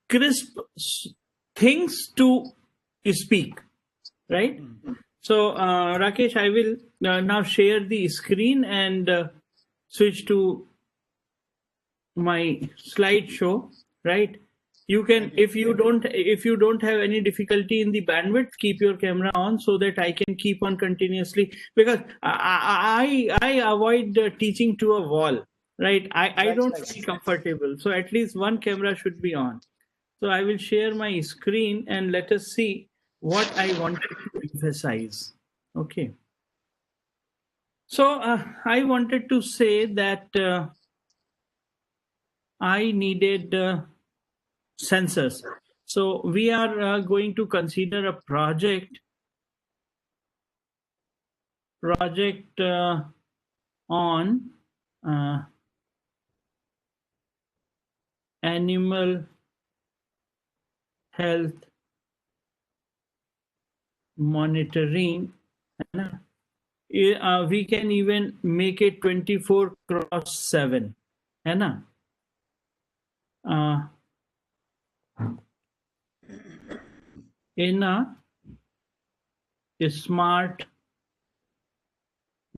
crisp things to speak, right? So Rakesh, I will now share the screen and switch to my slideshow, right? You can, if you don't have any difficulty in the bandwidth, keep your camera on so that I can keep on continuously, because I avoid teaching to a wall, right? I don't feel comfortable, so at least one camera should be on. So I will share my screen and let us see what I wanted to emphasize. Okay. So I wanted to say that I needed sensors. So we are going to consider a project on uh, animal health monitoring. We can even make it 24/7, है ना? In a smart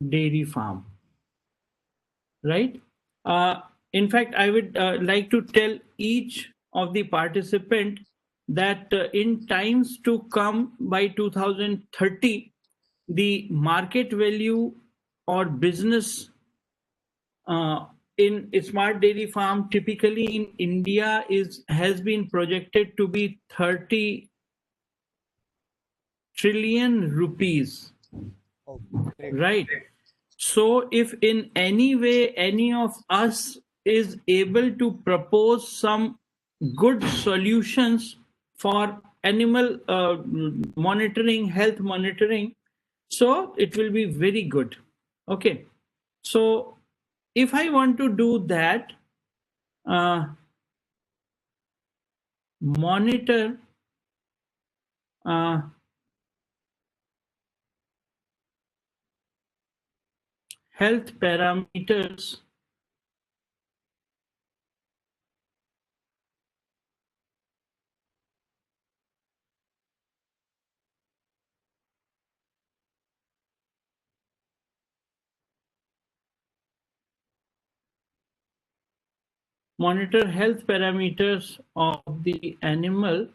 dairy farm, right? In fact, I would like to tell each of the participant that in times to come, by 2030, the market value or business in a smart dairy farm typically in India has been projected to be 30 trillion rupees. Right. So if in any way any of us is able to propose some good solutions for animal monitoring, health monitoring, so it will be very good. Okay. So if I want to do that, monitor health parameters of the animal.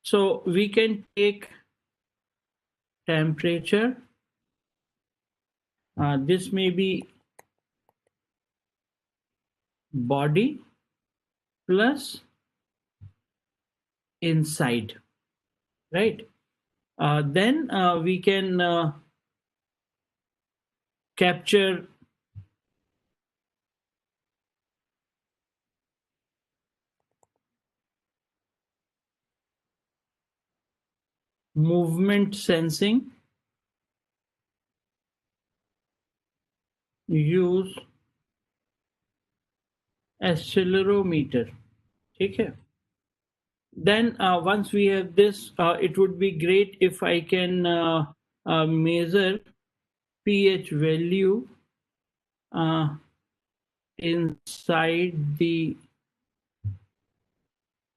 So we can take temperature. This may be body plus inside, right? Then we can capture movement sensing, use accelerometer. Okay. Then once we have this, it would be great if I can measure pH value inside the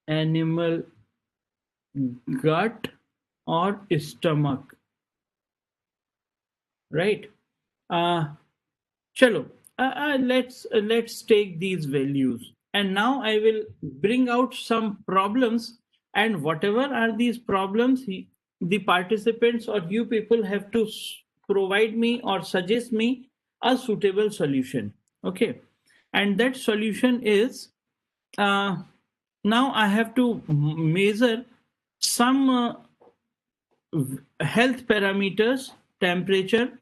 animal gut or stomach, right? Chalo, let's take these values, and now I will bring out some problems, and whatever are these problems, the participants or you people have to provide me or suggest me a suitable solution. Okay, and that solution is now I have to measure some health parameters, temperature,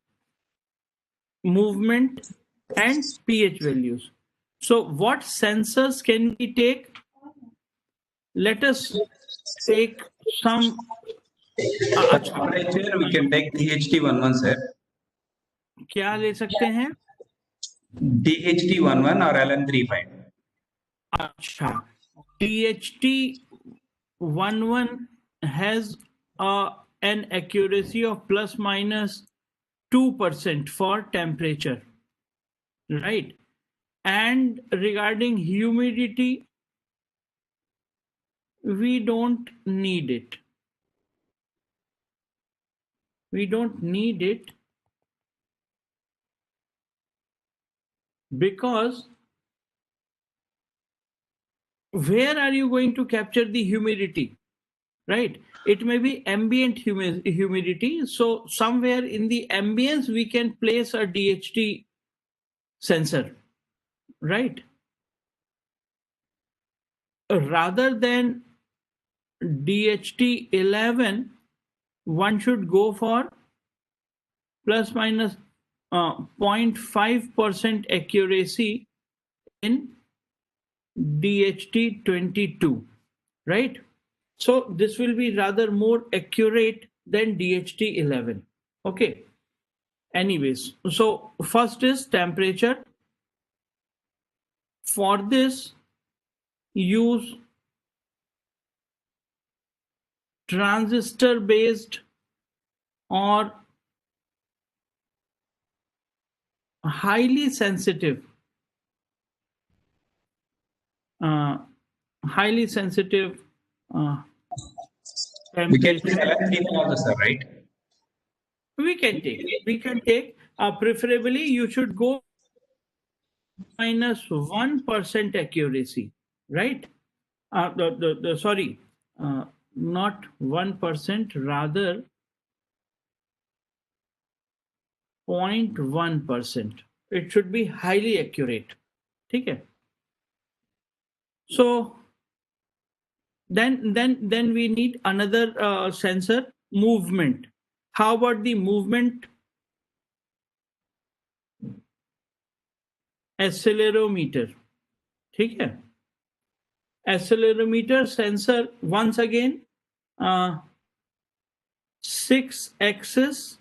movement, and pH values. So what sensors can we take? Let us take some. Temperature we can take DHT11, sir. क्या ले सकते हैं? DHT11 or LN35. अच्छा, DHT11 has an accuracy of plus minus 2% for temperature, right? And regarding humidity, we don't need it. We don't need it because where are you going to capture the humidity, right? It may be ambient humidity. So somewhere in the ambience, we can place a DHT sensor, right? Rather than DHT 11, one should go for plus minus 0.5% accuracy in DHT 22, right? So this will be rather more accurate than DHT 11. Okay. Anyways, so first is temperature. For this, use transistor based or highly sensitive uh, highly sensitive uh, We can temperature. use LM35 also, sir, right? We can take preferably you should go minus 1% accuracy, right? Sorry, not 1%, rather 0.1%. It should be highly accurate. Okay. So then we need another sensor, movement. How about the movement accelerometer? Okay. Accelerometer sensor, once again, 6 axis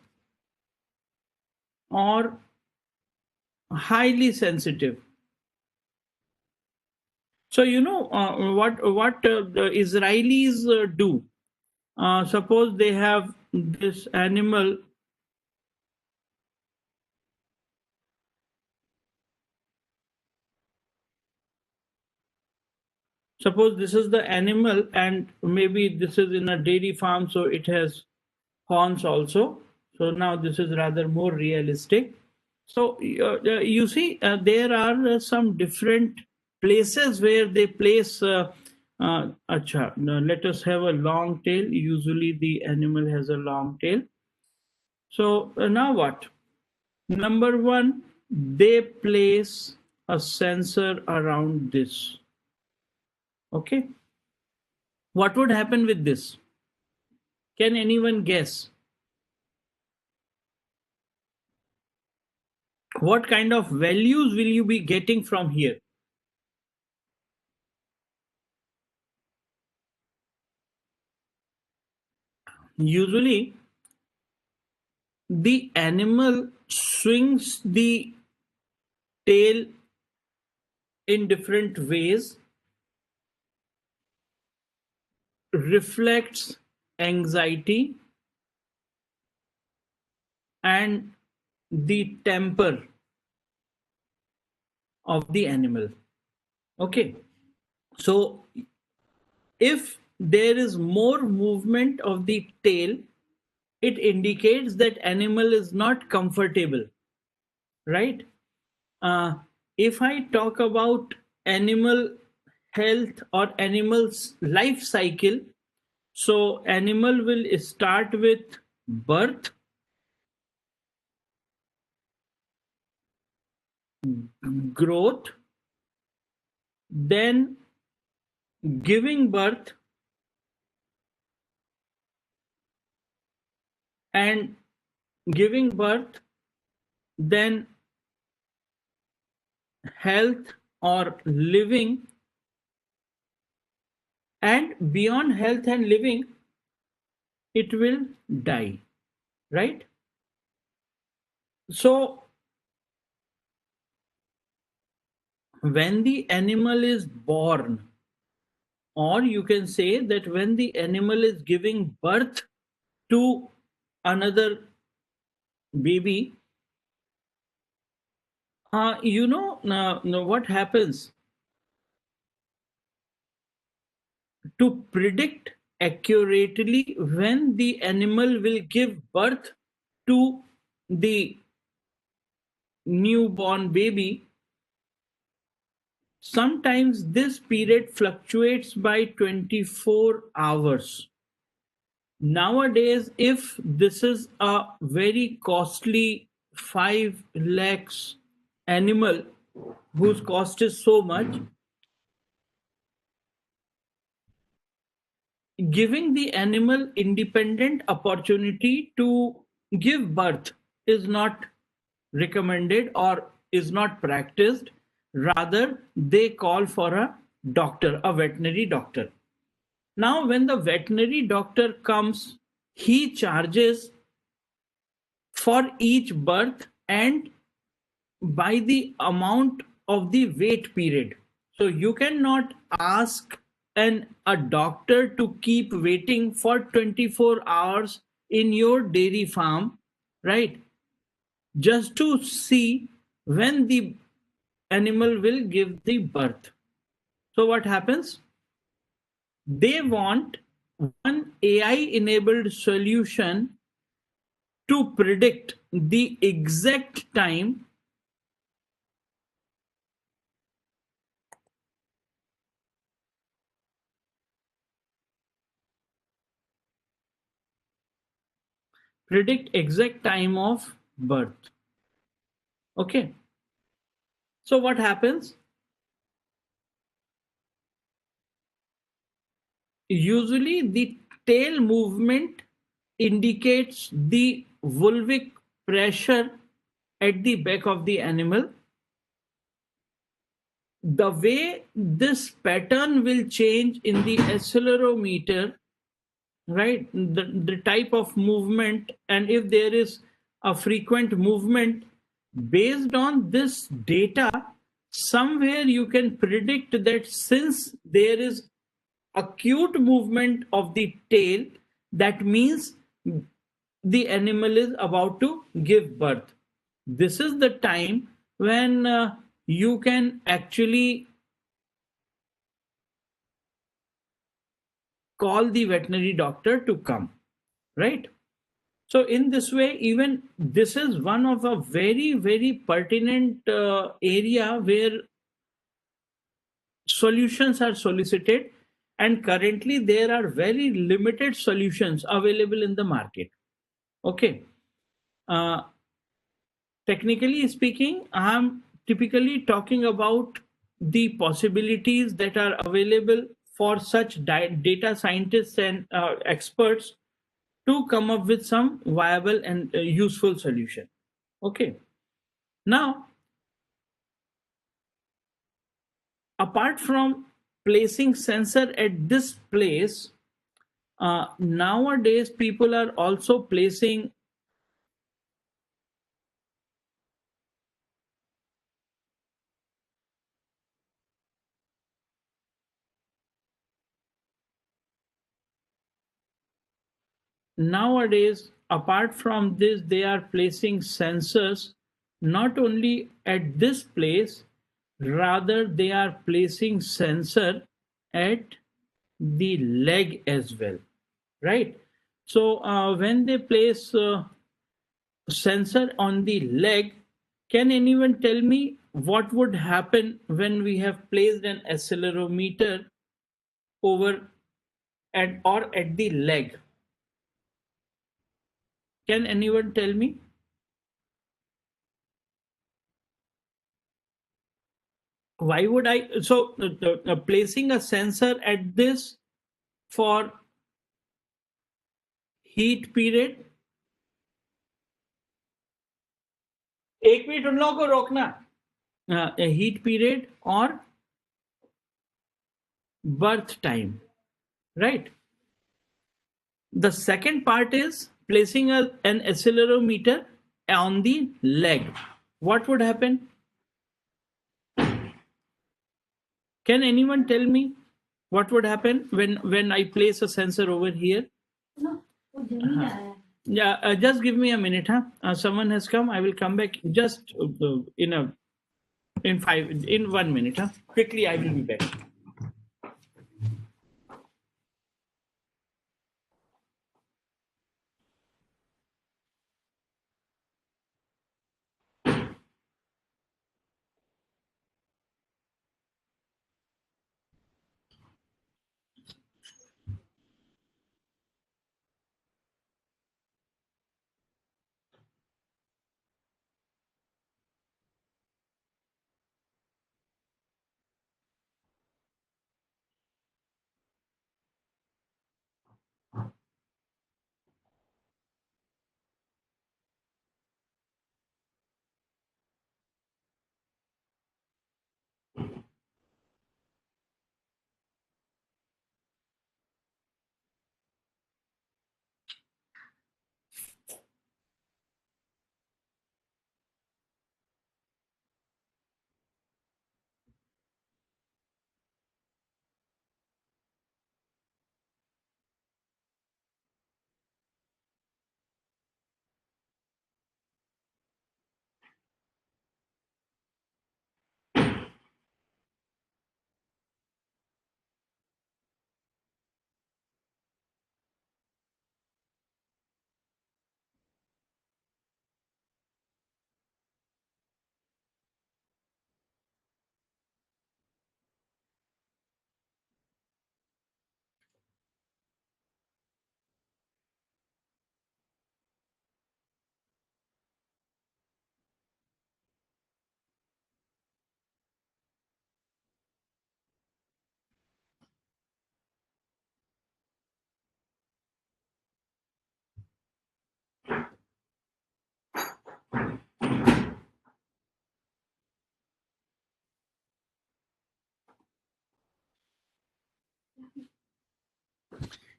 or highly sensitive. So you know what the Israelis do. Suppose they have this animal. Suppose this is the animal, and maybe this is in a dairy farm, so it has horns also. So now this is rather more realistic. So you see, there are some different places where they place. Acha, now let us have a long tail. Usually the animal has a long tail. So now what? Number one, they place a sensor around this. Okay. What would happen with this? Can anyone guess? What kind of values will you be getting from here? Usually, the animal swings the tail in different ways, reflects anxiety and the temper of the animal. Okay. So, if there is more movement of the tail, it indicates that animal is not comfortable, right? uh, if I talk about animal health or animal's life cycle, so animal will start with birth, growth, then giving birth, and giving birth, then health or living, and beyond health and living, it will die, right? So when the animal is born, or you can say that when the animal is giving birth to another baby, what happens? to predict accurately when the animal will give birth to the newborn baby. Sometimes this period fluctuates by 24 hours. Nowadays, if this is a very costly 5 lakhs animal whose cost is so much, giving the animal independent opportunity to give birth is not recommended or is not practiced. Rather, they call for a doctor, a veterinary doctor. Now, when the veterinary doctor comes, he charges for each birth and by the amount of the wait period. So you cannot ask a doctor to keep waiting for 24 hours in your dairy farm, right? Just to see when the animal will give the birth. So what happens? They want one AI enabled solution to predict the exact time, of birth. Okay. So what happens? Usually the tail movement indicates the vulvic pressure at the back of the animal. The way this pattern will change in the accelerometer, right? The type of movement, and if there is a frequent movement, based on this data, somewhere you can predict that since there is acute movement of the tail, that means the animal is about to give birth. This is the time when you can actually call the veterinary doctor to come, right? So in this way, even this is one of a very, very pertinent area where solutions are solicited, and currently there are very limited solutions available in the market. Okay. Uh, Technically speaking, I'm typically talking about the possibilities that are available for such data scientists and experts to come up with some viable and useful solution. Okay. Now, apart from placing sensor at this place, nowadays people are also placing nowadays apart from this, they are placing sensors not only at this place, rather they are placing sensor at the leg as well, right? So when they place sensor on the leg, can anyone tell me what would happen when we have placed an accelerometer over at the leg? Can anyone tell me? Why would I? So placing a sensor at this for heat period. एक minute उन लोगों को रोकना. A heat period or birth time, right? The second part is placing an accelerometer on the leg. What would happen? Can anyone tell me what would happen when I place a sensor over here? Yeah, just give me a minute, huh? Someone has come. I will come back just in 1 minute, huh? Quickly, I will be back.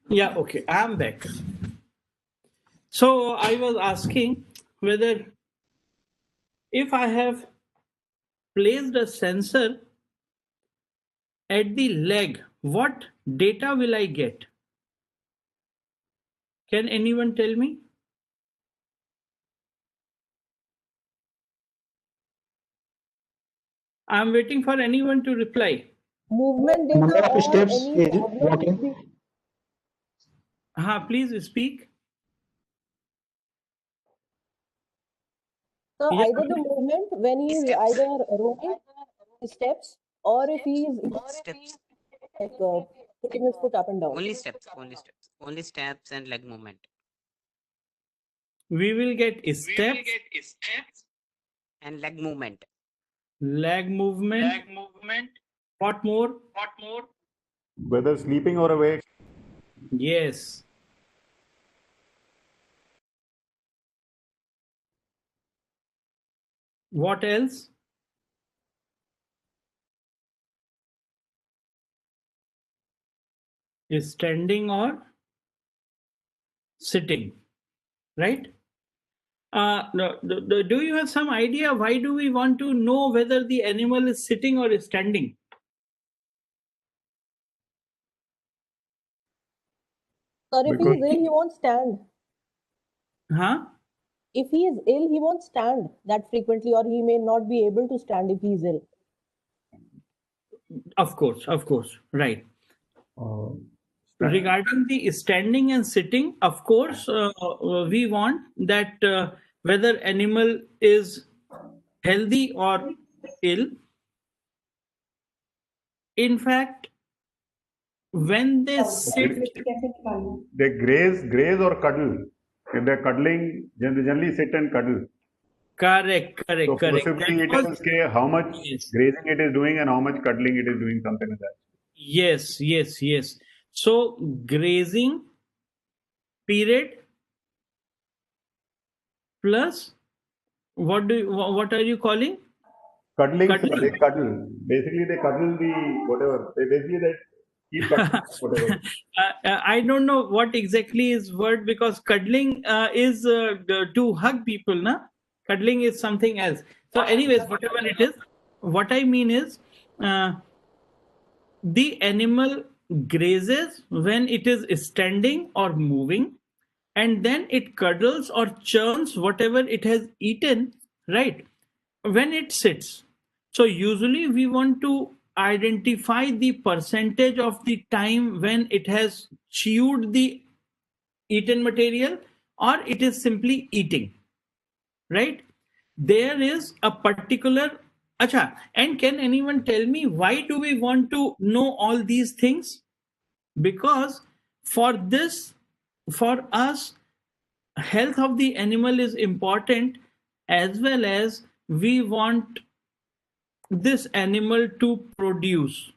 Yeah, okay, I'm back. So I was asking whether if I have placed a sensor at the leg, what data will I get? Can anyone tell me? I'm waiting for anyone to reply. Movement data Number of or steps any is problem walking. will be. Please speak. So Yeah, either the movement when he is Steps. either roaming steps or if he is Steps. like putting his foot up and down. Only steps. Only steps. Only steps and leg movement. we will get steps, And leg movement. leg movement. What more? Whether sleeping or awake. Yes. What else? Is standing or sitting, right? Do you have some idea why do we want to know whether the animal is sitting or is standing? Or if he Because is ill, he won't stand. Huh? If he is ill, he won't stand that frequently, or he may not be able to stand if he is ill. Of course, right. uh, Regarding the standing and sitting, of course, we want that whether animal is healthy or ill. In fact, when they sit, they graze or cuddle. If they're cuddling, they generally sit and cuddle. correct. So possibly it tells how much Yes. grazing it is doing and how much cuddling it is doing, something like that. Yes. So grazing period plus what are you calling? Cuddling, sir, Cuddling. they cuddle. Basically, they cuddle the whatever. They basically they keep cuddling whatever. I don't know what exactly is word because cuddling is to hug people, na? Cuddling is something else. So, anyways, whatever it is, what I mean is uh, the animal grazes when it is standing or moving, and then it cuddles or churns whatever it has eaten, right? When it sits. So usually we want to identify the percentage of the time when it has chewed the eaten material or it is simply eating, right? There is a particular Acha, and can anyone tell me why do we want to know all these things? Because for this, for us, health of the animal is important, as well as we want this animal to produce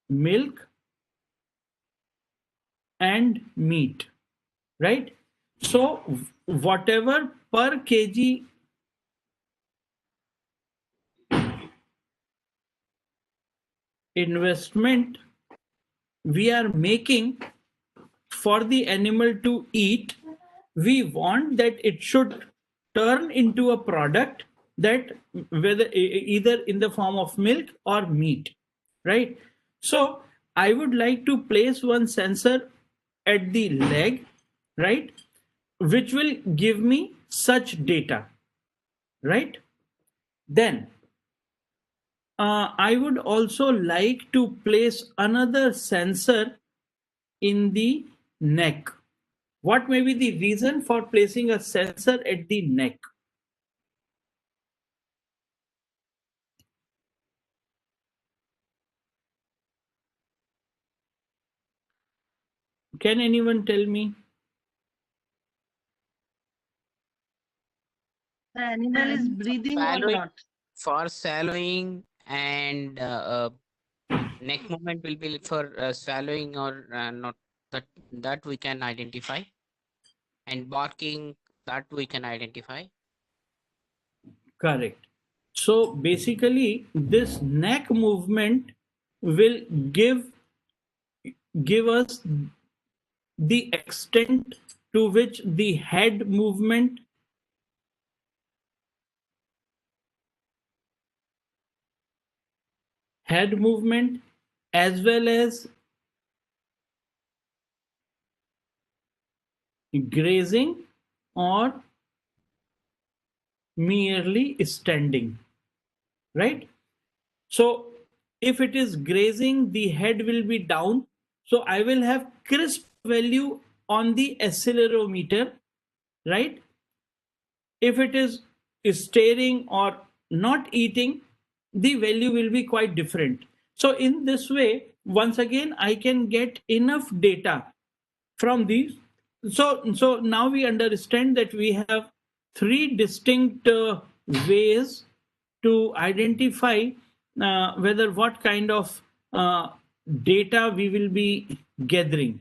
milk and meat, right? So whatever per kg investment we are making for the animal to eat, we want that it should turn into a product that whether either in the form of milk or meat, right? So I would like to place one sensor at the leg, right, which will give me such data, right? Then I would also like to place another sensor in the neck. What may be the reason for placing a sensor at the neck? Can anyone tell me? The animal is breathing or Swallowing. not? For swallowing and neck movement will be for swallowing or not. That we can identify. And barking, that we can identify. Correct. So basically, this neck movement will give give us the extent to which the head movement as well as grazing or merely standing, right? So if it is grazing, the head will be down. So I will have crisp value on the accelerometer, right? If it is staring or not eating, the value will be quite different. So in this way, once again, I can get enough data from these. So now we understand that we have three distinct ways to identify whether what kind of data we will be gathering,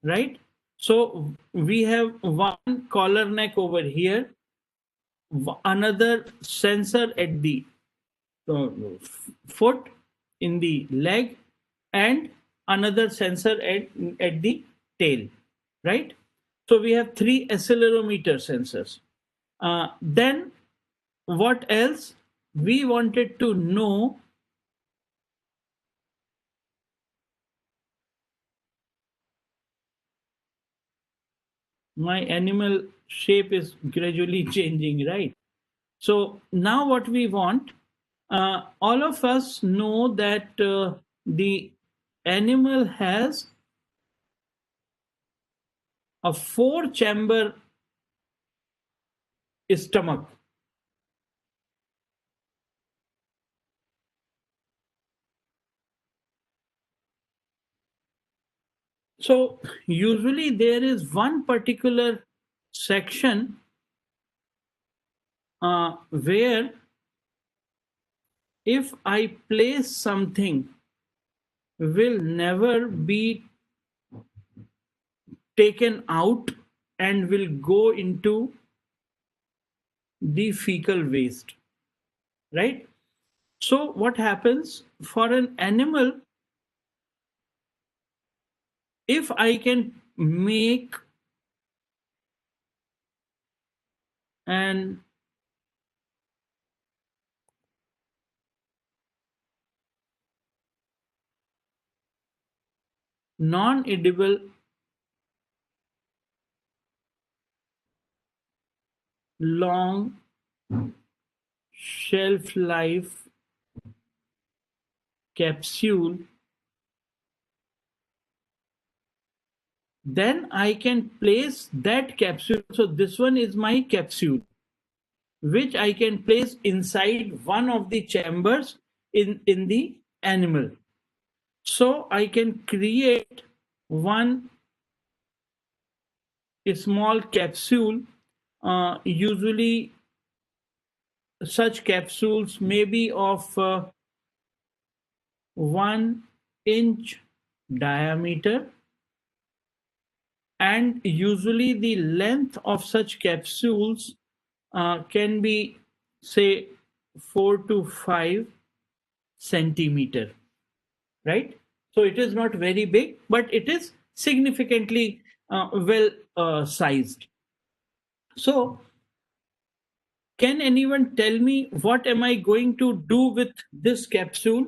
right? So we have one collar neck over here, another sensor at the uh, foot, in the leg, and another sensor at the tail, right? So we have three accelerometer sensors. Then what else? We wanted to know my animal shape is gradually changing, right? So now what we want, all of us know that the animal has a four-chamber stomach. So usually there is one particular section where if I place something will never be taken out and will go into the fecal waste, right? So what happens for an animal, if I can make an non-edible long shelf life capsule, then I can place that capsule. So this one is my capsule, which I can place inside one of the chambers in the animal. So I can create one small capsule. Usually such capsules may be of 1 inch diameter, and usually the length of such capsules can be, say, 4 to 5 centimeter, right? So it is not very big, but it is significantly well sized. So can anyone tell me what am I going to do with this capsule?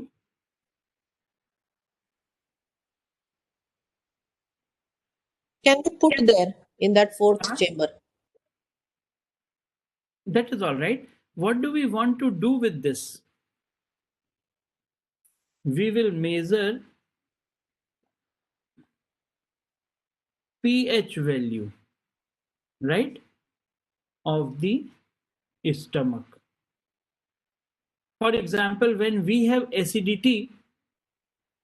Can you put there in that fourth chamber? That is all right. What do we want to do with this? We will measure pH value, right, of the stomach. For example, when we have acidity,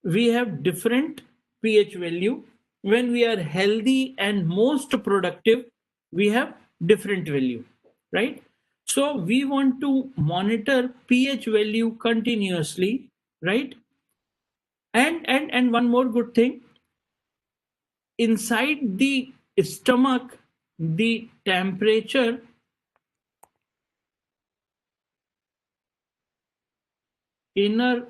we have different pH value. When we are healthy and most productive, we have different value, right? So we want to monitor pH value continuously, right? And one more good thing, inside the stomach, the temperature inner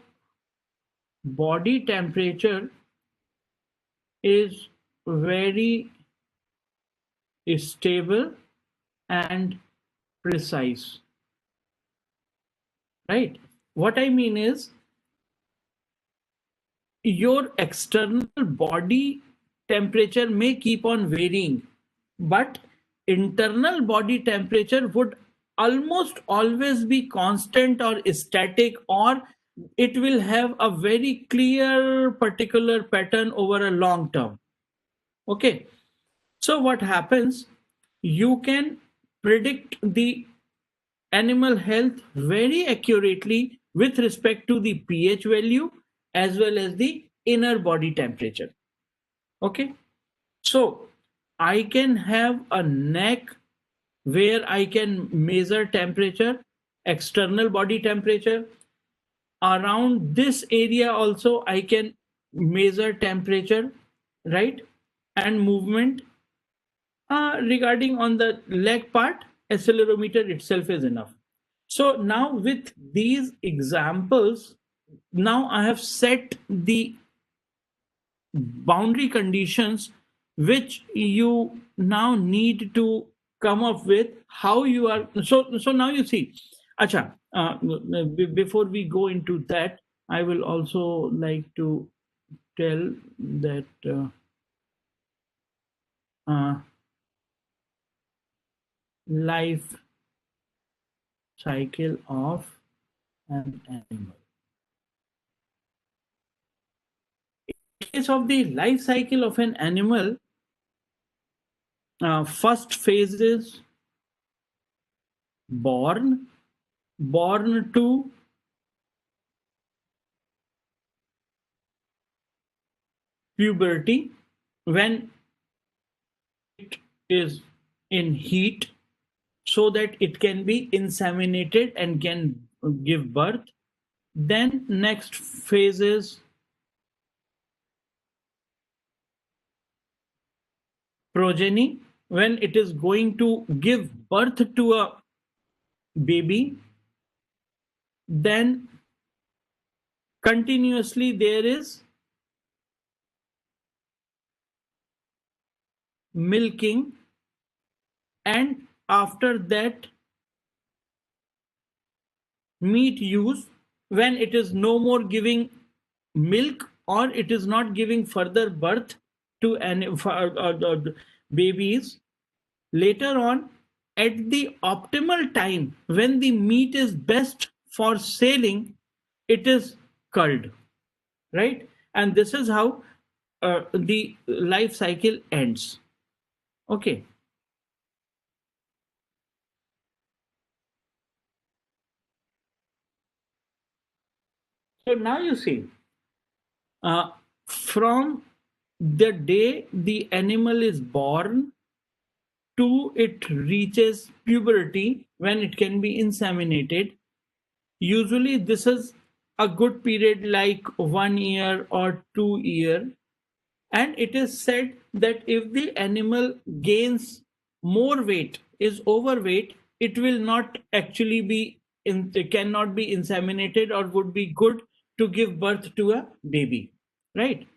body temperature is very stable and precise, right? What I mean is, your external body temperature may keep on varying, but internal body temperature would almost always be constant or static, or it will have a very clear particular pattern over a long term. Okay, so what happens, you can predict the animal health very accurately with respect to the pH value as well as the inner body temperature. Okay, so I can have a neck where I can measure temperature, external body temperature. Around this area also I can measure temperature, right? And movement. Regarding on the leg part, accelerometer itself is enough. So now with these examples, now I have set the boundary conditions which you now need to come up with how you are. So now you see, acha, before we go into that, I will also like to tell that life cycle of an animal. In case of the life cycle of an animal, first phase is born, born to puberty, when it is in heat, so that it can be inseminated and can give birth. Then next phase is progeny, when it is going to give birth to a baby. Then continuously there is milking, and after that meat use, when it is no more giving milk or it is not giving further birth to babies. Later on, at the optimal time when the meat is best for selling, it is culled, right? And this is how the life cycle ends. Okay. So now you see, from the day the animal is born to it reaches puberty, when it can be inseminated, usually this is a good period like 1 year or 2 year. And it is said that if the animal gains more weight, is overweight, it will not actually be cannot be inseminated or would be good to give birth to a baby, right?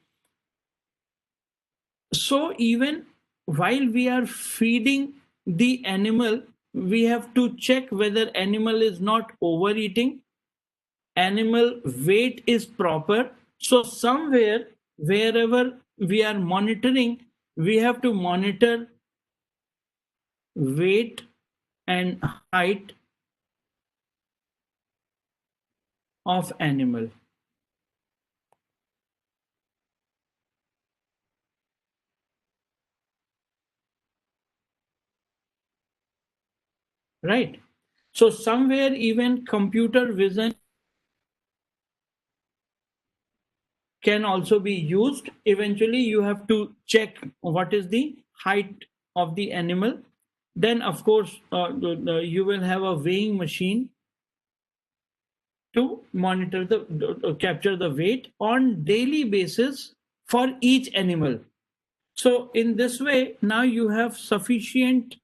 So even while we are feeding the animal, we have to check whether animal is not overeating, animal weight is proper. So somewhere, wherever we are monitoring, we have to monitor weight and height of animal. Right? So somewhere even computer vision can also be used. Eventually you have to check what is the height of the animal. Then of course you will have a weighing machine to monitor the capture the weight on daily basis for each animal. So in this way, now you have sufficient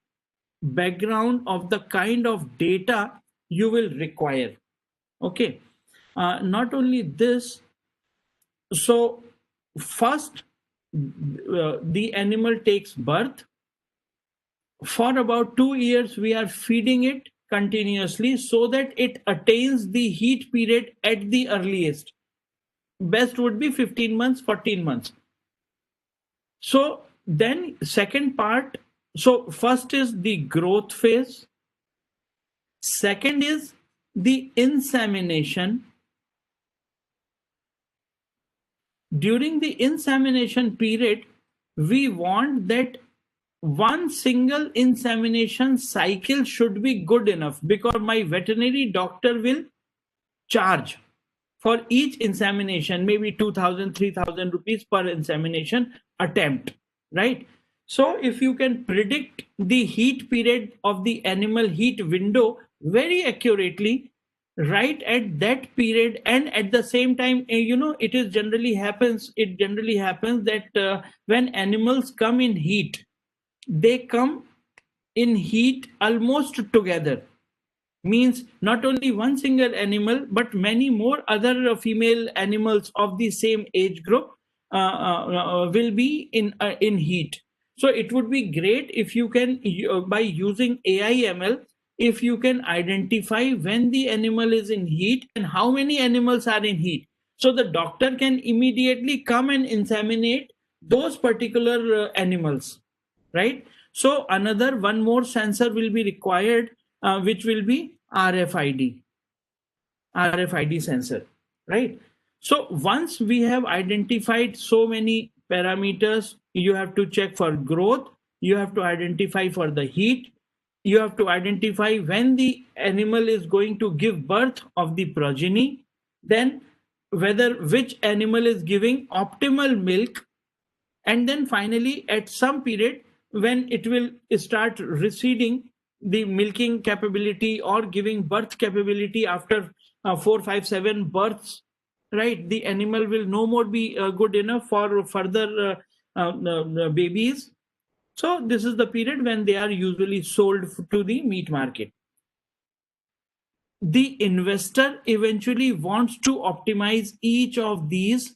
background of the kind of data you will require. Okay. Not only this, so first the animal takes birth. For about 2 years, we are feeding it continuously so that it attains the heat period at the earliest. Best would be 15 months, 14 months. So then second part, so first is the growth phase. Second is the insemination. During the insemination period, we want that one single insemination cycle should be good enough, because my veterinary doctor will charge for each insemination, maybe 2,000, 3,000 rupees per insemination attempt, right? So if you can predict the heat period of the animal heat window very accurately, right at that period, and at the same time, it generally happens that when animals come in heat, they come in heat almost together. Means not only one single animal, but many more other female animals of the same age group will be in heat. So it would be great if you can, by using AI/ML, if you can identify when the animal is in heat and how many animals are in heat, so the doctor can immediately come and inseminate those particular animals, right? So another one more sensor will be required, which will be RFID sensor, right? So once we have identified so many parameters, you have to check for growth, you have to identify for the heat, you have to identify when the animal is going to give birth of the progeny, then whether which animal is giving optimal milk, and then finally at some period when it will start receding the milking capability or giving birth capability after 4 5 7 births, right, the animal will no more be good enough for further babies. So this is the period when they are usually sold to the meat market. The investor eventually wants to optimize each of these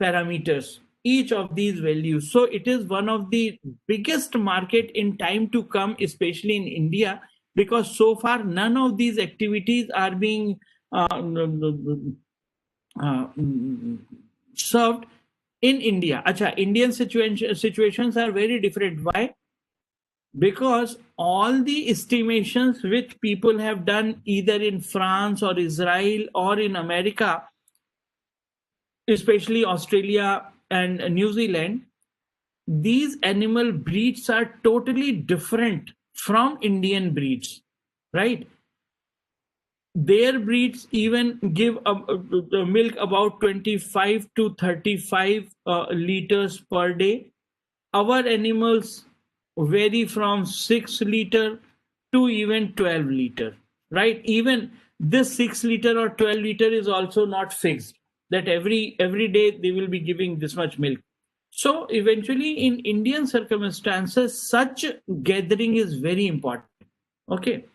parameters, each of these values. So it is one of the biggest market in time to come, especially in India, because so far none of these activities are being served in India. Acha, Indian situations are very different. Why? Because all the estimations which people have done either in France or Israel or in America, especially Australia and New Zealand, these animal breeds are totally different from Indian breeds, right? Their breeds even give milk about 25 to 35 liters per day. Our animals vary from 6 liter to even 12 liter, right? Even this 6 liter or 12 liter is also not fixed, that every day they will be giving this much milk. So eventually in Indian circumstances, such gathering is very important. Okay.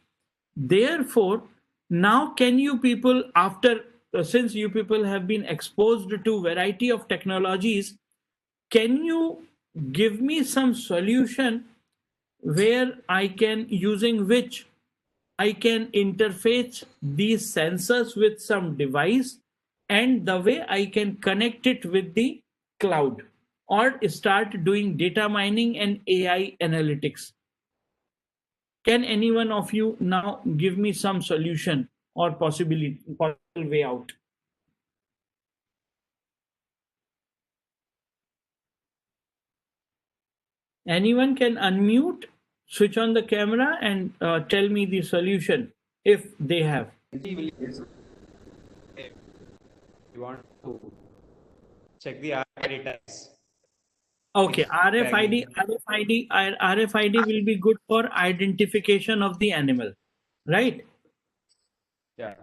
Therefore, now can you people, after since you people have been exposed to variety of technologies, can you give me some solution where I can, using which I can interface these sensors with some device, and the way I can connect it with the cloud or start doing data mining and AI analytics? Can any one of you now give me some solution or possible way out? Anyone can unmute, switch on the camera, and tell me the solution if they have. You want to check the RFID tags. Okay, RFID will be good for identification of the animal, right? Yeah,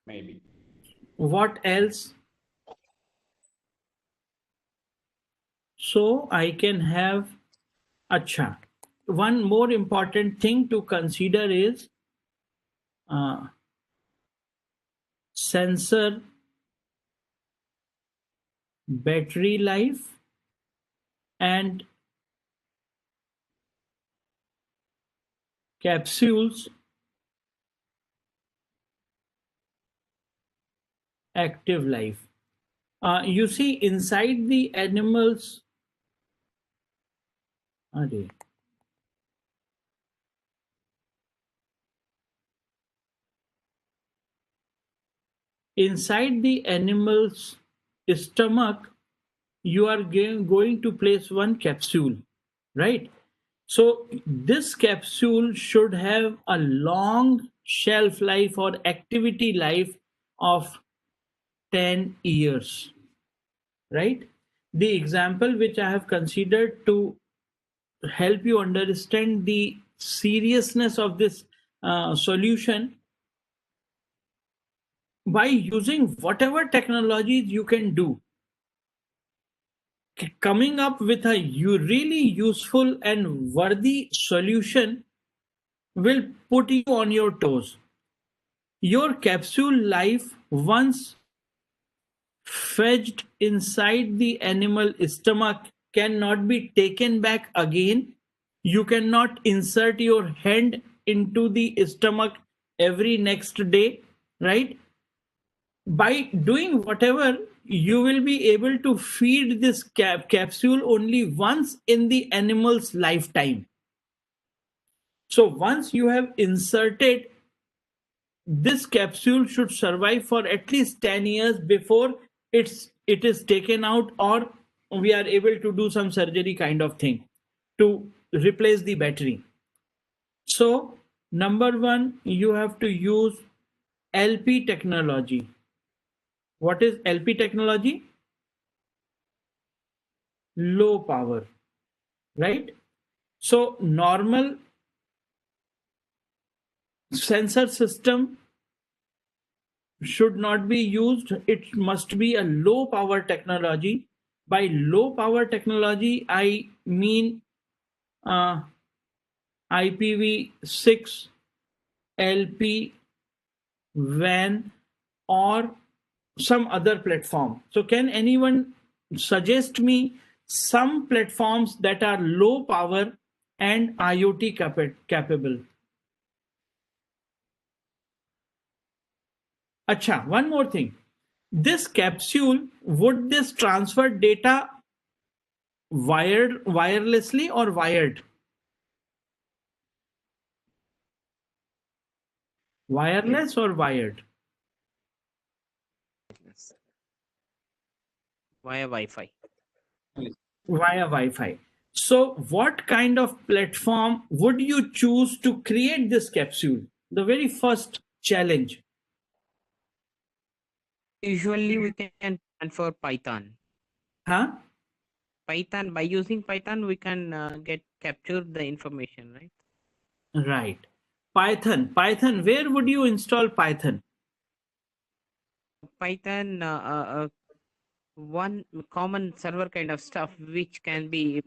maybe. What else? So I can have, acha. One more important thing to consider is sensor battery life and capsules active life. You see inside the animals, inside the animal's stomach, you are going to place one capsule, right? So this capsule should have a long shelf life or activity life of 10 years, right? The example which I have considered to help you understand the seriousness of this solution, by using whatever technologies you can do, coming up with a really useful and worthy solution will put you on your toes. Your capsule life, once fetched inside the animal stomach, cannot be taken back again. You cannot insert your hand into the stomach every next day, right? By doing whatever, you will be able to feed this capsule only once in the animal's lifetime. So once you have inserted, this capsule should survive for at least 10 years before it is taken out, or we are able to do some surgery kind of thing to replace the battery. So number one, you have to use LP technology. What is LP technology? Low power, right? So normal sensor system should not be used. It must be a low power technology. By low power technology, I mean IPv6, LP, WAN, or some other platform. So can anyone suggest me some platforms that are low power and IoT capable? Acha, one more thing. This capsule, would this transfer data wirelessly or wired? Wireless or wired? Via Wi-Fi. Via Wi-Fi. So what kind of platform would you choose to create this capsule? The very first challenge. Usually we can transfer Python. Huh? Python, by using Python, we can capture the information, right? Right. Python. Where would you install Python? Python, one common server kind of stuff which can be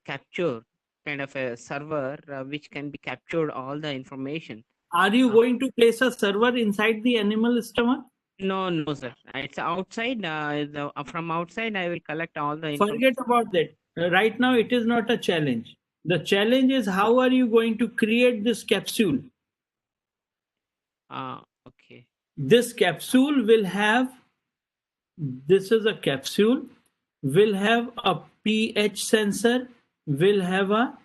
captured, kind of a server which can be captured all the information. Are you going to place a server inside the animal stomach? No, sir. It's outside. From outside, I will collect all the information. Forget about that. Right now, it is not a challenge. The challenge is how are you going to create this capsule? Okay. This capsule will have, this is a capsule, will have a pH sensor, will have a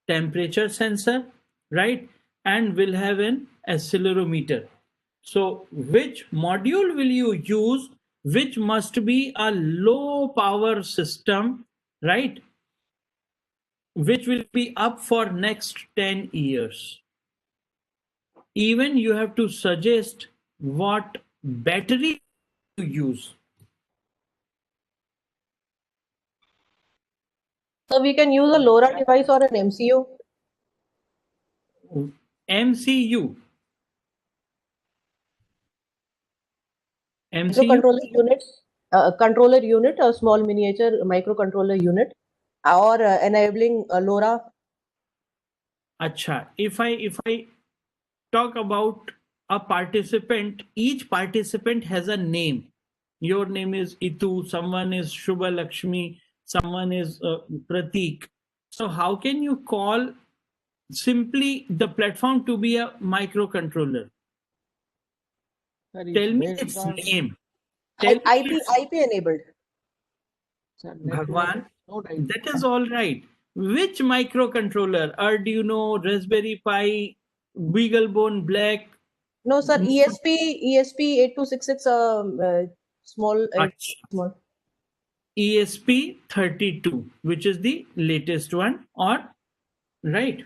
temperature sensor, right? And will have an accelerometer. So which module will you use, which must be a low power system, right? Which will be up for next 10 years. Even you have to suggest what battery to use. So we can use a LoRa device or an MCU. MCU. Microcontroller units, controller unit, a small miniature microcontroller unit, or enabling LoRa. Acha, if I talk about a participant, each participant has a name. Your name is Itu, someone is Shubha Lakshmi, someone is Pratik. So how can you call simply the platform to be a microcontroller? Sir, it's Tell me based its on name. Tell me IP its IP enabled. sir, network Bhagwan. node IP. That is all right. Which microcontroller? Arduino, Raspberry Pi, BeagleBone Black? No, sir. No. ESP 8266. Small. Achha. Small. ESP32, which is the latest one, or right?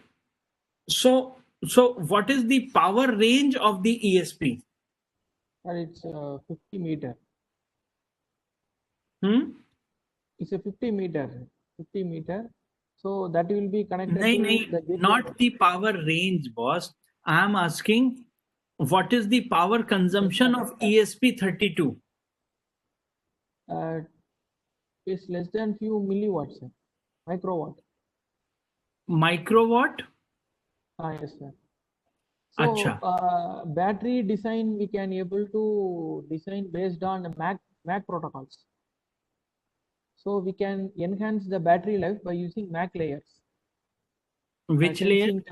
So what is the power range of the ESP? Sir, it's 50 meter. It's a 50 meter. 50 meter. So that will be connected to Nahi, the gateway. not the power range, boss. I am asking what is the power consumption of ESP32? It's less than few milliwatts, sir. Microwatt. Microwatt? Yes, sir. So Acha. battery design we can able to design based on MAC protocols. So we can enhance the battery life by using MAC layers. Which layer?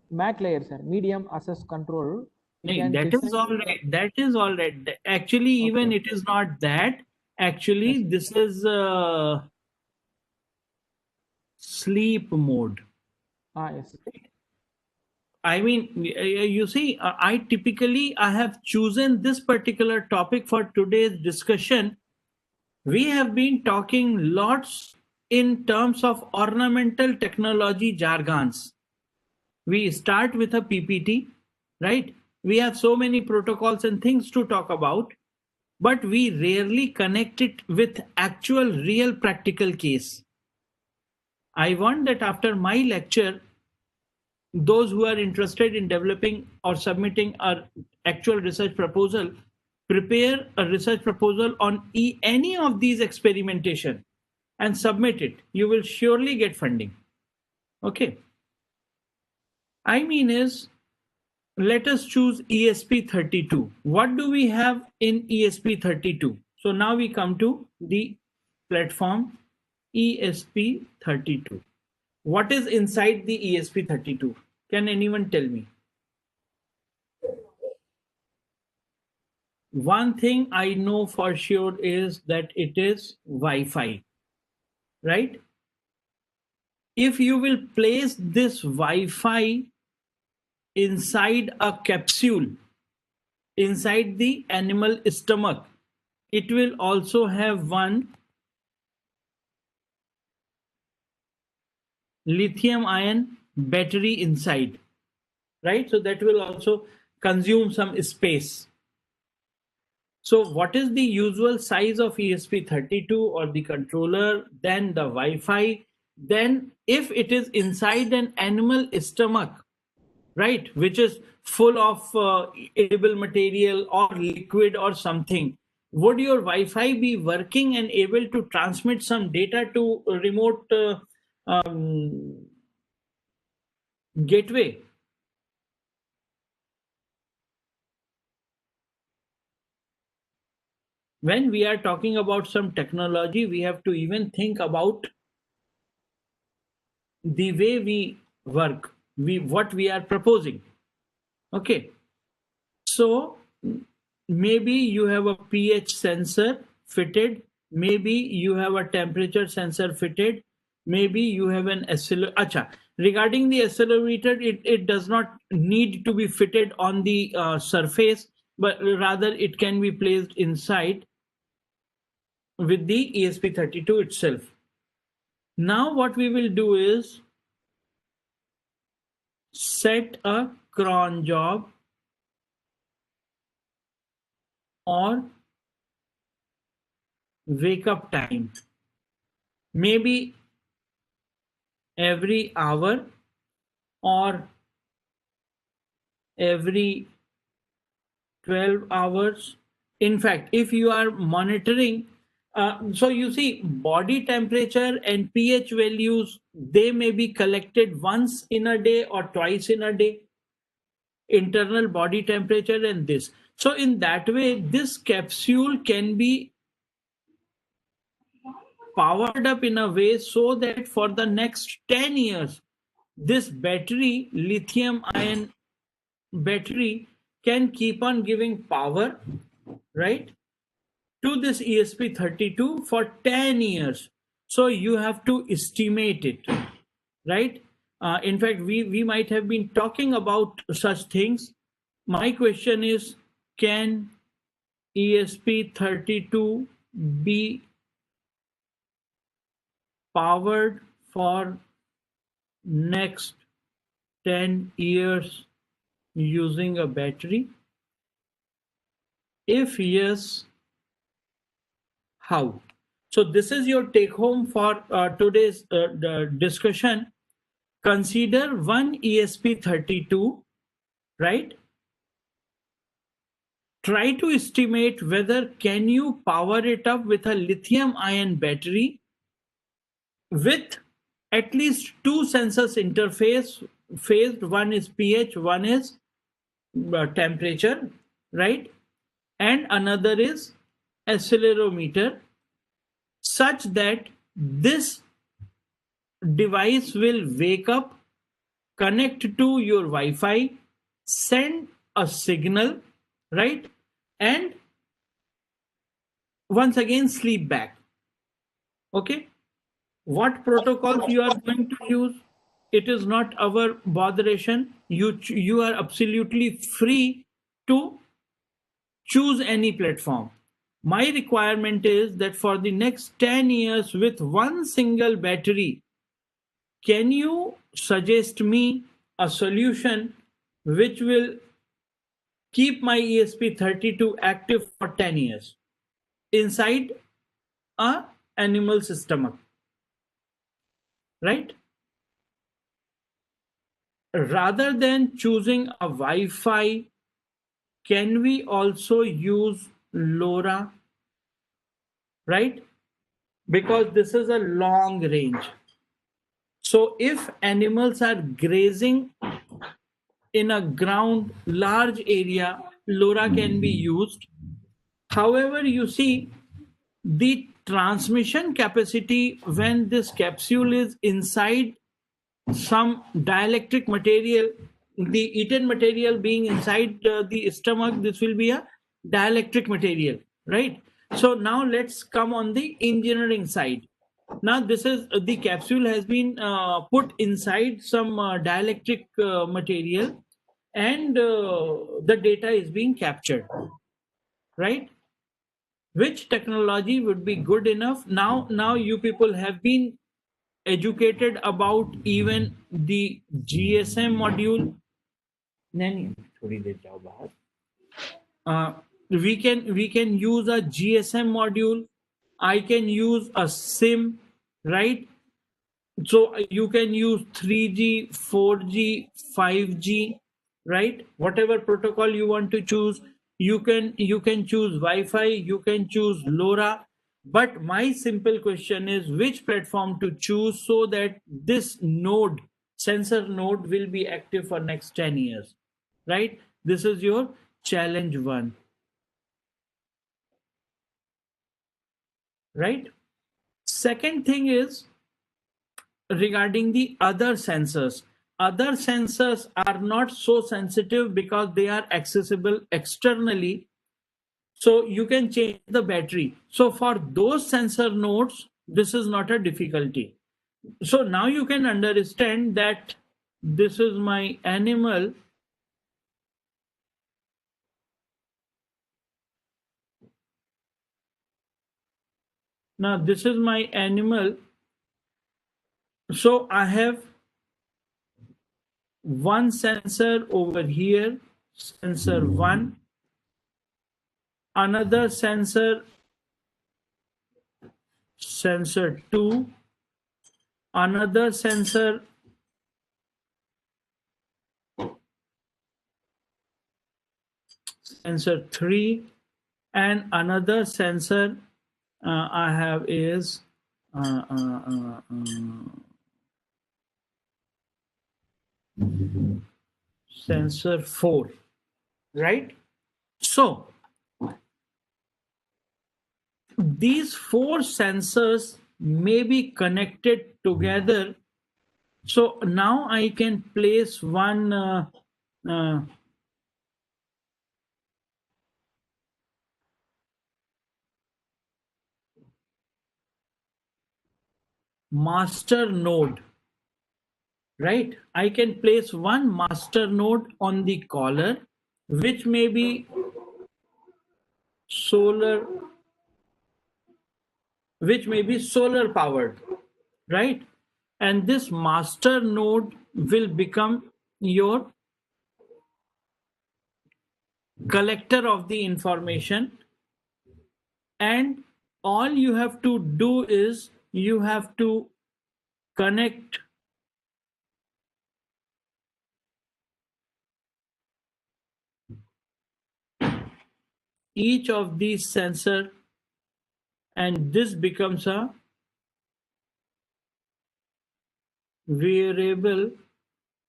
MAC layers, sir. Medium access control. That is all right. That is all right. Actually, even it is not that. Actually, Yes. this is sleep mode. Yes. I mean, you see, I have chosen this particular topic for today's discussion. We have been talking lots in terms of ornamental technology jargons. We start with a PPT, right? We have so many protocols and things to talk about, but we rarely connect it with actual real practical case. I want that after my lecture, those who are interested in developing or submitting an actual research proposal prepare a research proposal on any of these experimentation and submit it. You will surely get funding. Okay. I mean is, let us choose ESP32. What do we have in ESP32? So now we come to the platform ESP32. What is inside the ESP32? Can anyone tell me? One thing I know for sure is that it is Wi-Fi, right? If you will place this Wi-Fi inside a capsule, inside the animal stomach, it will also have one lithium ion battery inside, right? So that will also consume some space. So what is the usual size of ESP32 or the controller, then the Wi-Fi, then if it is inside an animal stomach, right, which is full of edible material or liquid or something, would your Wi-Fi be working and able to transmit some data to a remote gateway? When we are talking about some technology, we have to even think about the way we work, what we are proposing. Okay, so maybe you have a pH sensor fitted, maybe you have a temperature sensor fitted, maybe you have an accelerometer. Regarding the accelerometer, it does not need to be fitted on the surface, but rather it can be placed inside with the ESP32 itself. Now what we will do is set a cron job or wake up time. Maybe every hour or every 12 hours. In fact, if you are monitoring, so you see body temperature and pH values, they may be collected once in a day or twice in a day. Internal body temperature and this. So in that way, this capsule can be powered up in a way so that for the next 10 years, this battery, lithium ion battery, can keep on giving power, right, to this ESP32 for 10 years. So you have to estimate it, right? In fact, we might have been talking about such things. My question is, can ESP32 be powered for next 10 years using a battery? If yes, how? So this is your take home for today's discussion. Consider one ESP32, right? Try to estimate whether can you power it up with a lithium ion battery with at least two sensors phased. One is pH, one is temperature, right? And another is accelerometer, such that this device will wake up, connect to your Wi-Fi, send a signal, right? And once again sleep back. Okay? What protocols you are going to use, it is not our botheration. You are absolutely free to choose any platform. My requirement is that for the next 10 years with one single battery, can you suggest me a solution which will keep my ESP32 active for 10 years inside a animal's stomach, right? Rather than choosing a Wi-Fi, can we also use LoRa, right? Because this is a long range. So if animals are grazing in a ground large area, LoRa can be used. However, you see, the transmission capacity when this capsule is inside some dielectric material, the eaten material being inside the stomach, this will be a dielectric material, right? So now let's come on the engineering side. Now this is the capsule has been put inside some dielectric material, and the data is being captured, right? Which technology would be good enough? Now you people have been educated about even the GSM module. नहीं, थोड़ी देर जाओ बाहर. We can use a GSM module. I can use a SIM, right? So you can use 3G, 4G, 5G, right? Whatever protocol you want to choose, you can choose Wi-Fi, you can choose LoRa. But my simple question is, which platform to choose so that this node, sensor node, will be active for next 10 years, right? This is your challenge one, right? Second thing is regarding the other sensors. Other sensors are not so sensitive because they are accessible externally. So you can change the battery. So for those sensor nodes, this is not a difficulty. So now you can understand that this is my animal. Now this is my animal. So I have one sensor over here, sensor 1, another sensor, sensor 2, another sensor, sensor 3, and another sensor I have is sensor 4, right? So these 4 sensors may be connected together. So now I can place one uh, master node, right? I can place one master node on the collar, which may be solar, powered, right? And this master node will become your collector of the information, and all you have to do is you have to connect each of these sensor, and this becomes a wearable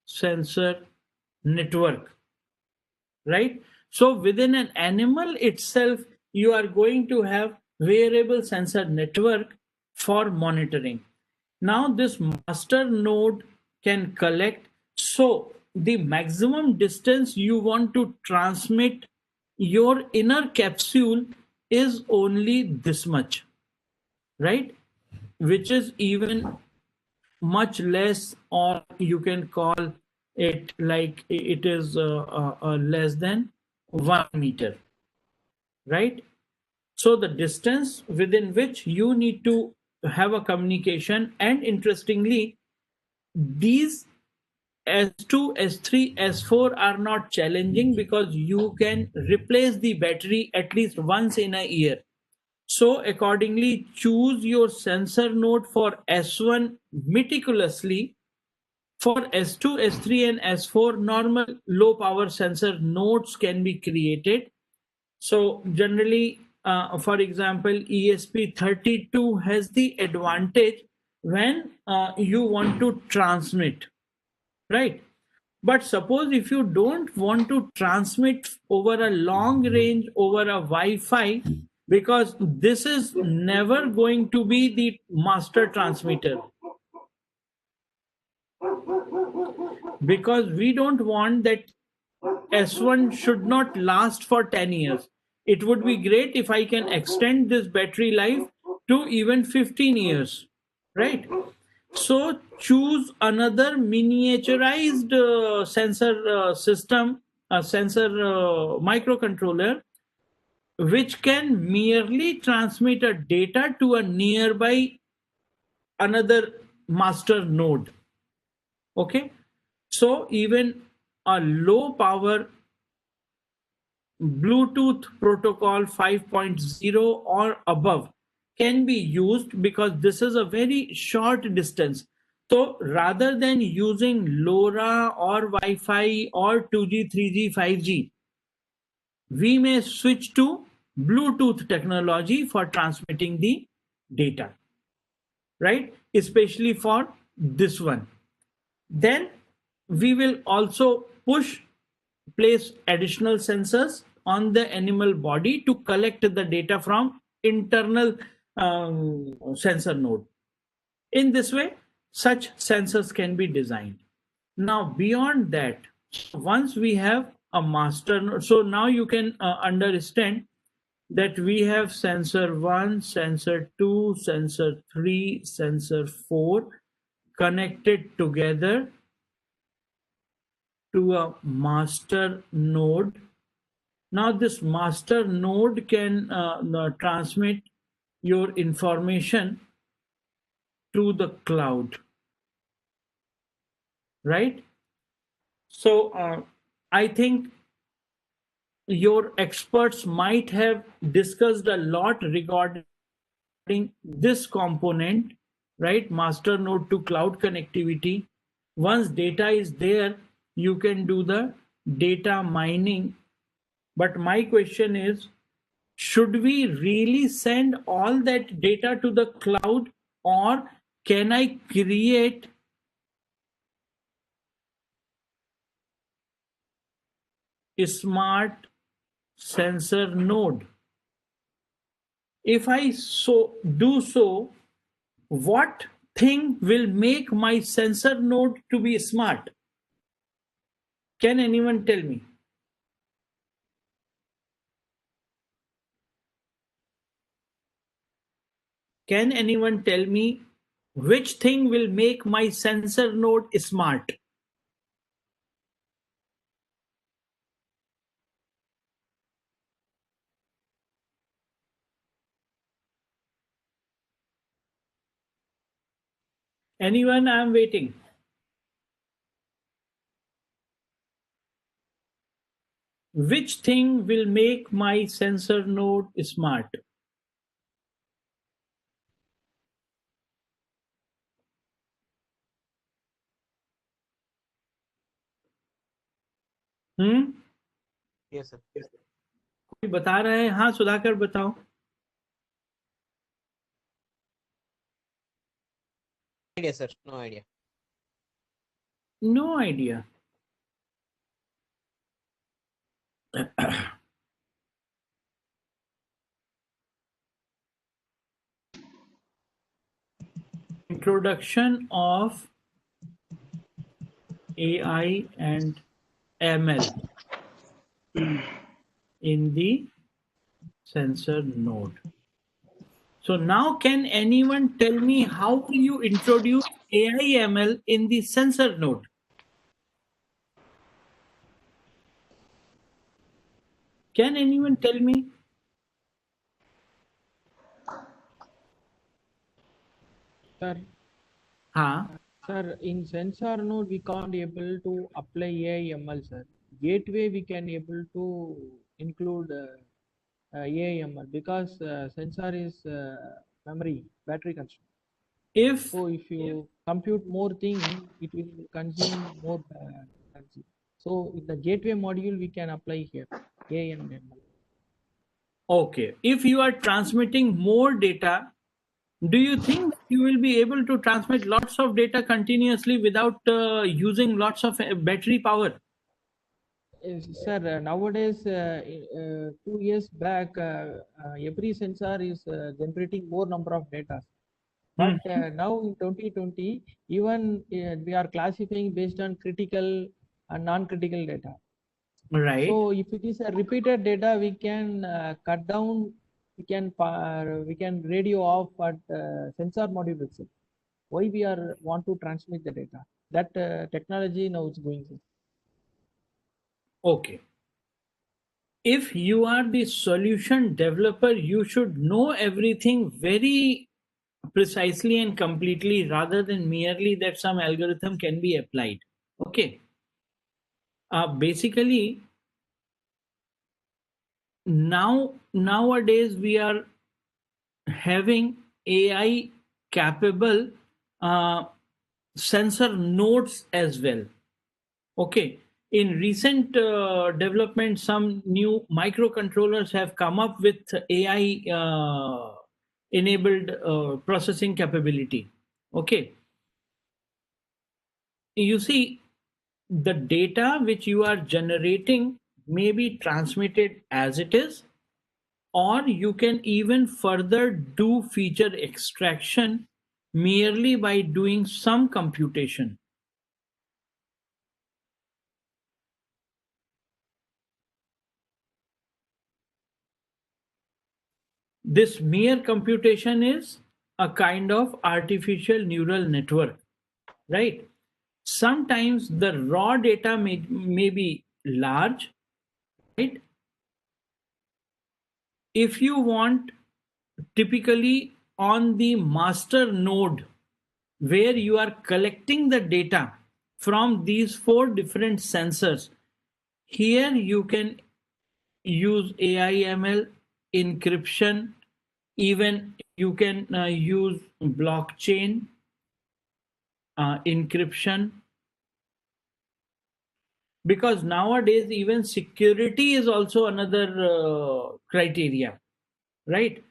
sensor network, right? So within an animal itself, you are going to have wearable sensor network for monitoring. Now this master node can collect, so the maximum distance you want to transmit your inner capsule is only this much, right? Which is even much less, or you can call it like it is less than 1 meter, right? So the distance within which you need to have a communication, and interestingly, these S2, S3, S4 are not challenging because you can replace the battery at least once in a year. So accordingly, choose your sensor node for S1 meticulously. For S2, S3 and S4, normal low power sensor nodes can be created. So generally, for example, ESP32 has the advantage when you want to transmit, right? But suppose if you don't want to transmit over a long range over a Wi-Fi, because this is never going to be the master transmitter, because we don't want that S1 should not last for 10 years. It would be great if I can extend this battery life to even 15 years, right? So choose another miniaturized sensor system, a sensor microcontroller, which can merely transmit a data to a nearby another master node. Okay, so even a low power Bluetooth protocol 5.0 or above can be used, because this is a very short distance. So rather than using LoRa or Wi-Fi or 2G, 3G, 5G, we may switch to Bluetooth technology for transmitting the data, right? Especially for this one. Then we will also place additional sensors on the animal body to collect the data from internal sensor node. In this way, such sensors can be designed. Now, beyond that, once we have a master node, so now you can understand that we have sensor 1, sensor 2, sensor 3, sensor 4 connected together to a master node. Now this master node can transmit your information to the cloud, right? So I think your experts might have discussed a lot regarding this component, right? Master node to cloud connectivity. Once data is there, you can do the data mining. But my question is, should we really send all that data to the cloud, or can I create a smart sensor node? If I do so, what thing will make my sensor node to be smart? Can anyone tell me? Can anyone tell me which thing will make my sensor node smart? Anyone? I am waiting. Which thing will make my sensor node smart? Yes, sir. कोई बता रहा है? हाँ सुधाकर बताओ. Idea, sir. No idea. No idea. Introduction of AI and ML in the sensor node. So now can anyone tell me how will you introduce AI ML in the sensor node? Can anyone tell me? Sir, sir, in sensor node we can't able to apply AI ML, sir. Gateway we can able to include AI ML because sensor is memory, battery consumption. So if you compute more thing, it will consume more energy. So in the gateway module we can apply here AI and ML. Okay, if you are transmitting more data, do you think you will be able to transmit lots of data continuously without using lots of battery power? Sir, nowadays, 2 years back, every sensor is generating more number of data. But now in 2020, even we are classifying based on critical and non-critical data. Right. So if it is a repeated data, we can cut down. We can radio off at sensor module itself. Why we want to transmit the data? That technology now is going to. Okay. If you are the solution developer, you should know everything very precisely and completely rather than merely that some algorithm can be applied. Okay. Basically, nowadays we are having AI capable sensor nodes as well. Okay. In recent development, some new microcontrollers have come up with AI enabled processing capability. Okay. You see, the data which you are generating may be transmitted as it is, or you can even further do feature extraction merely by doing some computation. This mere computation is a kind of artificial neural network, right? Sometimes the raw data may be large, right? If you want, typically on the master node where you are collecting the data from these 4 different sensors, here you can use AI ML, encryption, even you can use blockchain encryption, because nowadays even security is also another criteria, right?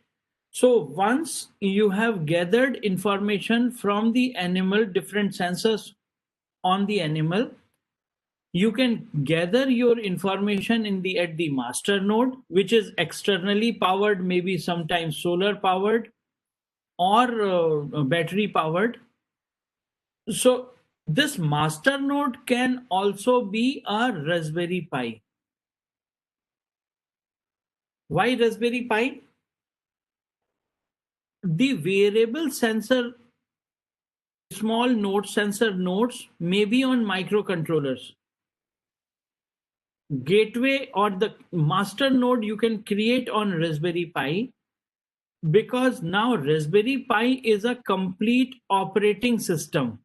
So once you have gathered information from the animal, different sensors on the animal, you can gather your information at the master node, which is externally powered, maybe sometimes solar powered, or battery powered. So this master node can also be a Raspberry Pi. Why Raspberry Pi? The variable sensor, small node sensor nodes may be on microcontrollers. Gateway or the master node you can create on Raspberry Pi, because now Raspberry Pi is a complete operating system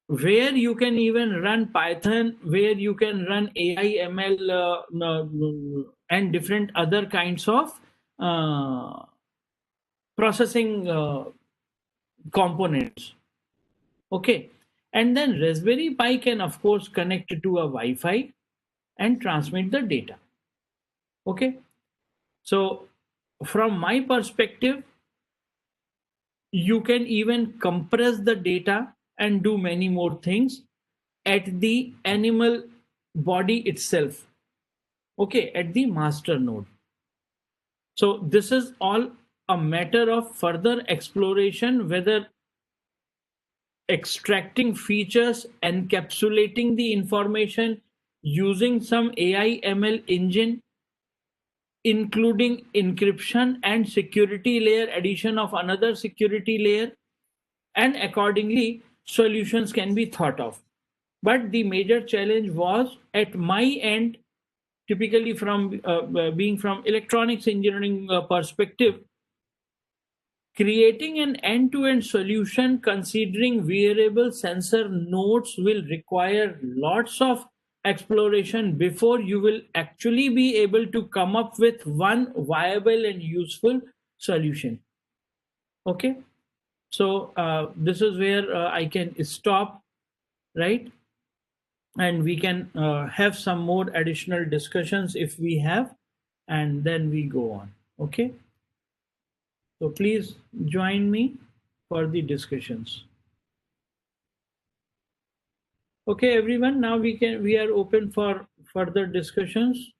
where you can even run Python, where you can run AI, ML, and different other kinds of processing components. Okay. And then Raspberry Pi can, of course, connect to a Wi-Fi and transmit the data. Okay. So from my perspective, you can even compress the data and do many more things at the animal body itself. Okay, at the master node. So this is all a matter of further exploration, whether extracting features, encapsulating the information, using some AI ML engine, including encryption and security layer, addition of another security layer, and accordingly solutions can be thought of. But the major challenge was at my end, typically from being from electronics engineering perspective, creating an end-to-end solution considering variable sensor nodes will require lots of exploration before you will actually be able to come up with one viable and useful solution. Okay, so this is where I can stop, right? And we can have some more additional discussions if we have, and then we go on. Okay, so please join me for the discussions. Okay, everyone, now we are open for further discussions.